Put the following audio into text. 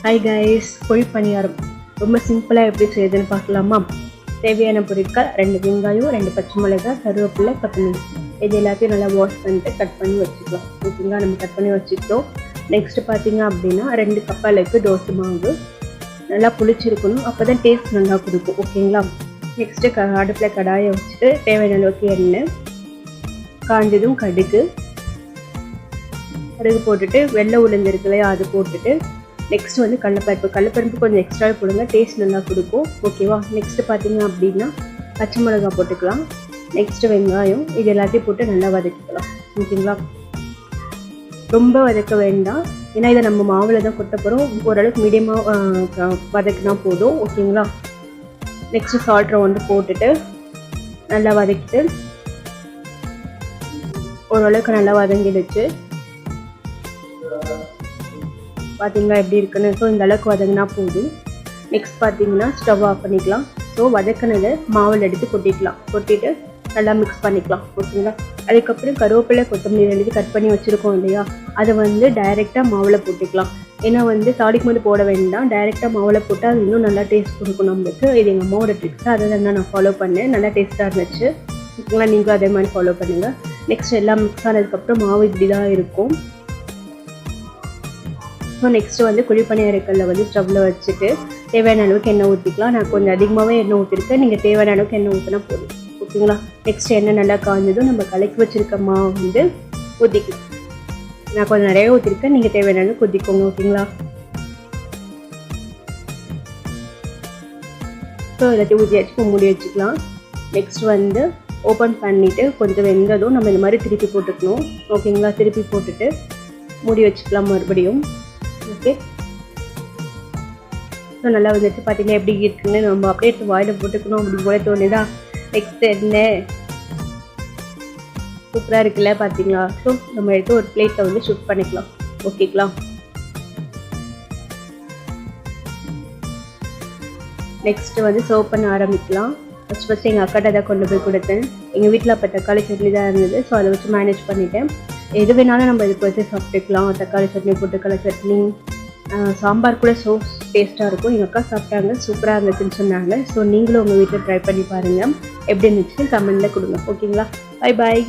Hi guys, கோழி பணியாரம் ரொம்ப சிம்பிளாக எப்படி செய்யுதுன்னு பார்க்கலாமா? தேவையான பொருட்கள் 2 வெங்காயம், 2 பச்சை மிளகாய், கருவேப்பிலை, கொத்தமல்லி. இது எல்லாத்தையும் நல்லா வாஷ் பண்ணிட்டு கட் பண்ணி வச்சுக்கலாம். ஓகேங்களா, நம்ம கட் பண்ணி வச்சுக்கிட்டோம். நெக்ஸ்ட்டு பார்த்தீங்க அப்படின்னா 2 கப் அளவுக்கு தோசை மாவு நல்லா புளிச்சிருக்கணும், அப்போ தான் டேஸ்ட் நல்லா கொடுக்கும். ஓகேங்களா, நெக்ஸ்ட்டு அடுப்பில் கடாயை வச்சுட்டு தேவையான அளவுக்கு எண்ணெய் காஞ்சதும் கடுகு போட்டுட்டு வெள்ளை உளுந்து இருக்கு இல்லையா, அது போட்டுட்டு நெக்ஸ்ட் வந்து கடலைப்பருப்பு கொஞ்சம் எக்ஸ்ட்ராவே போடுங்க, டேஸ்ட் நல்லா கொடுக்கும். ஓகேவா, நெக்ஸ்ட்டு பார்த்தீங்க அப்படின்னா பச்சை மிளகாய் போட்டுக்கலாம். நெக்ஸ்ட்டு வெங்காயம், இது எல்லாத்தையும் போட்டு நல்லா வதக்கிக்கலாம். ஓகேங்களா, ரொம்ப வதக்க வேண்டாம், ஏன்னா இதை நம்ம மாவில் தான் கொட்ட போகிறோம். ஓரளவுக்கு மீடியமாக வதக்கினா போதும். ஓகேங்களா, நெக்ஸ்ட்டு சால்ட் வந்து போட்டுட்டு நல்லா வதக்கிட்டு ஓரளவுக்கு நல்லா வதங்கிடுச்சு. பார்த்தீங்களா எப்படி இருக்குன்னு? ஸோ இந்த அளவுக்கு வதங்கினா போதும். நெக்ஸ்ட் பார்த்தீங்கன்னா ஸ்டவ் ஆஃப் பண்ணிக்கலாம். ஸோ வதக்கினதை மாவில் எடுத்து கொட்டிட்டு நல்லா மிக்ஸ் பண்ணிக்கலாம். ஓகேங்களா, அதுக்கப்புறம் கருவேப்பிலை, கொத்தமல்லி 2 கட் பண்ணி வச்சுருக்கோம் இல்லையா, அதை வந்து டைரெக்டாக மாவில் போட்டுக்கலாம். ஏன்னா வந்து தாளிக்கும் போது போட வேண்டாம், டைரெக்டாக மாவில் போட்டால் அது இன்னும் நல்லா டேஸ்ட் கொடுக்கும் நம்மளுக்கு. இது எங்கள் அம்மாவோட ட்ரிக்ஸ், அதை தான் நான் ஃபாலோ பண்ணேன், நல்லா டேஸ்ட்டாக இருந்துச்சு. ஓகேங்களா, நீங்களும் அதே மாதிரி ஃபாலோ பண்ணுங்கள். நெக்ஸ்ட் எல்லாம் மிக்ஸ் ஆனதுக்கப்புறம் மாவு இப்படி தான் இருக்கும். ஸோ நெக்ஸ்ட்டு வந்து குழிப்பணியாரக்கல்லை வந்து ஸ்டவ்வில் வச்சுட்டு தேவையான அளவுக்கு எண்ணெய் ஊற்றிக்கலாம். நான் கொஞ்சம் அதிகமாகவே எண்ணெய் ஊற்றிருக்கேன், நீங்கள் தேவையான அளவுக்கு எண்ணெய் ஊற்றினா போதும். ஓகேங்களா, நெக்ஸ்ட் எண்ணெய் நல்லா காய்ஞ்சதும் நம்ம கலக்கி வச்சுருக்க மாவு வந்து ஊற்றிக்கலாம். நான் கொஞ்சம் நிறைய ஊற்றிருக்கேன், நீங்கள் தேவையான அளவுக்கு ஊற்றிக்கோங்க. ஓகேங்களா, ஸோ எல்லாத்தையும் ஊற்றியாச்சு மூடி வச்சுக்கலாம். நெக்ஸ்ட் வந்து ஓப்பன் பண்ணிவிட்டு கொஞ்சம் வெந்ததும் நம்ம இந்த மாதிரி திருப்பி போட்டுக்கணும். ஓகேங்களா, திருப்பி போட்டுட்டு மூடி வச்சுக்கலாம் மறுபடியும். ஓகே, ஸோ நல்லா வந்துட்டு பார்த்தீங்கன்னா எப்படி இருக்குன்னு நம்ம அப்படியே எடுத்து வாயில் போட்டுக்கணும் அப்படி போல தோணுதா? நெக்ஸ்ட் என்ன சூப்பராக இருக்குல்ல, பார்த்தீங்களா? ஸோ நம்ம எடுத்து ஒரு பிளேட்டில் வந்து ஷிஃப்ட் பண்ணிக்கலாம். ஓகேங்களா, நெக்ஸ்ட்டு வந்து சர்வ் பண்ண ஆரம்பிக்கலாம். ஃபஸ்ட்டு எங்கள் அக்காட்ட தான் கொண்டு போய் கொடுத்தேன். எங்கள் வீட்டில் அப்போ தக்காளி சட்னி தான் இருந்தது, ஸோ அதை வச்சு மேனேஜ் பண்ணிவிட்டேன். எது வேணாலும் நம்ம இதுக்கு வச்சு சாப்பிட்டுக்கலாம். தக்காளி சட்னி, பொட்டுக்கடலை சட்னி, சாம்பார் கூட ஸோ டேஸ்ட்டாக இருக்கும். எங்கள் அக்கா சாப்பிட்டாங்க, சூப்பராக இருந்துச்சுன்னு சொன்னாங்க. ஸோ நீங்களும் உங்கள் வீட்டில் ட்ரை பண்ணி பாருங்கள், எப்படி இருந்துச்சுன்னு கமெண்ட்டில் கொடுங்க. ஓகேங்களா, பை பாய்.